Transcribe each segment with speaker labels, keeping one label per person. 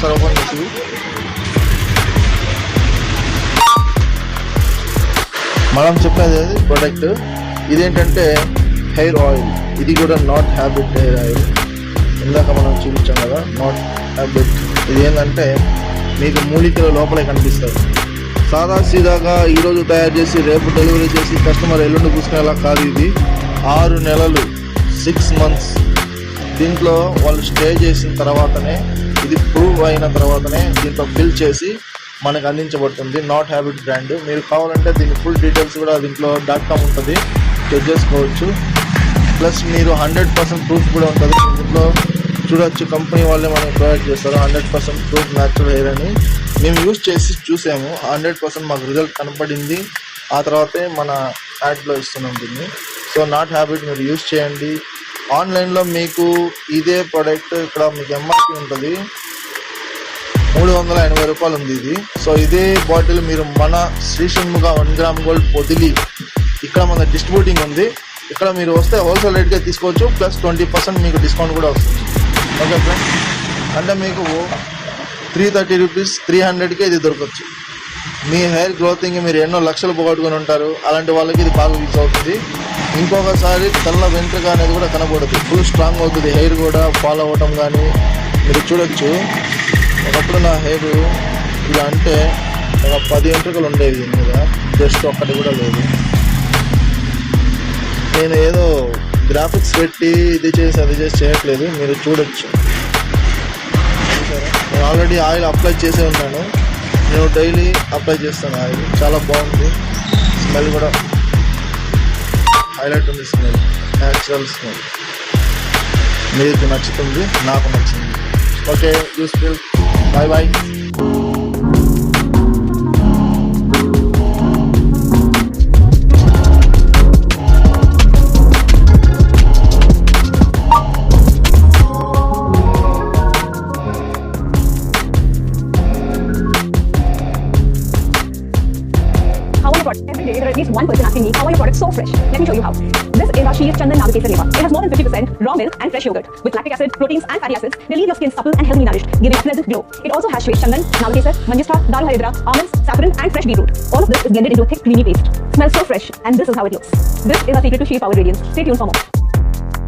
Speaker 1: ఒకసారి ఓపెన్ చేసి మనం చెప్పేది ప్రొడక్ట్ ఇదేంటంటే హెయిర్ ఆయిల్. ఇది కూడా నాట్ హ్యాబిట్ హెయిర్ ఆయిల్. ఇందాక మనం చూపించాం కదా నాట్ హ్యాబిట్. ఇది ఏంటంటే మీకు మూలికల లోపలే కనిపిస్తుంది. సాదా సీదాగా ఈరోజు తయారు చేసి రేపు డెలివరీ చేసి కస్టమర్ ఎల్లుండి పూసుకునేలా కాదు. ఇది 6 నెలలు 6 months దీంట్లో వాళ్ళు స్టే చేసిన తర్వాతనే, ఇది ప్రూవ్ అయిన తర్వాతనే దీంట్లో ఫిల్ చేసి మనకు అందించబడుతుంది. Not habit brand. మీరు కావాలంటే దీని ఫుల్ డీటెయిల్స్ కూడా దీంట్లో .com ఉంటుంది, చెక్ చేసుకోవచ్చు. ప్లస్ మీరు 100% ప్రూఫ్ కూడా ఉంటుంది దీంట్లో చూడొచ్చు. కంపెనీ వాళ్ళే మనకి ప్రొవైడ్ చేస్తారు 100% ప్రూఫ్ న్యాచురల్ హెయిర్ అని. మేము యూజ్ చేసి చూసాము, 100% మాకు రిజల్ట్ కనపడింది. ఆ తర్వాతే మన యాడ్లో ఇస్తున్నాం దీన్ని. సో నాట్ హ్యాబిట్ మీరు యూజ్ చేయండి. ఆన్లైన్లో మీకు ఇదే ప్రోడక్ట్ ఇక్కడ మీకు ఎంఆర్పి ఉంటుంది, 380 రూపాయలు ఉంది ఇది. సో ఇదే బాటిల్ మీరు మన శ్రీశంముగా 1 గ్రామ్ గోల్డ్ పొదిలి ఇక్కడ మన డిస్ట్రిబ్యూటింగ్ ఉంది. ఇక్కడ మీరు వస్తే హోల్సేల్ రేట్గా తీసుకోవచ్చు. ప్లస్ 20% మీకు డిస్కౌంట్ కూడా వస్తుంది. ఓకే ఫ్రెండ్స్, అంటే మీకు 330 రూపీస్ 300కే ఇది దొరకచ్చు. మీ హెయిర్ గ్రోతింగ్ మీరు ఎన్నో లక్షలు పోగొట్టుకుని ఉంటారు, అలాంటి వాళ్ళకి ఇది బాగా యూజ్ అవుతుంది. ఇంకొకసారి తెల్ల వెంట్రుక అనేది కూడా కనబడదు, ఫుల్ స్ట్రాంగ్ అవుతుంది. హెయిర్ కూడా ఫాలో అవ్వటం కానీ మీరు చూడొచ్చు. ఒకప్పుడు నా హెయిర్ ఇలా అంటే ఒక 10 వెంట్రుకలు ఉండేవి దీని మీద, జస్ట్ ఒక్కటి కూడా లేదు. నేను ఏదో గ్రాఫిక్స్ పెట్టి ఇది చేసి అది చేసి చేయట్లేదు, మీరు చూడొచ్చు. నేను ఆల్రెడీ ఆయిల్ అప్లై చేసే ఉన్నాను, నేను డైలీ అప్లై చేస్తాను ఆయిల్. చాలా బాగుంది, స్మెల్ కూడా హైలైట్ ఉంది. స్మెల్ న్యాచురల్ స్మెల్, మీకు నచ్చుతుంది, నాకు నచ్చింది. Okay, useful. Bye bye.
Speaker 2: Every day there is at least one person asking me, how are your products so fresh? Let me show you how. This is our Sheer Chandan Navigation Reva. It has more than 50% raw milk and fresh yogurt. With lactic acid, proteins and fatty acids, they leave your skin supple and healthily nourished, giving a pleasant glow. It also has Shwesh Chandan, Navigation, Manjistha, Daru Haridra, almonds, saffron and fresh beetroot. All of this is blended into a thick creamy paste. Smells so fresh, and this is how it looks. This is our secret to Sheer Power Radiance. Stay tuned for more.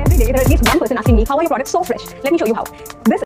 Speaker 2: Every day there is at least one person asking me, how are your products so fresh? Let me show you how. This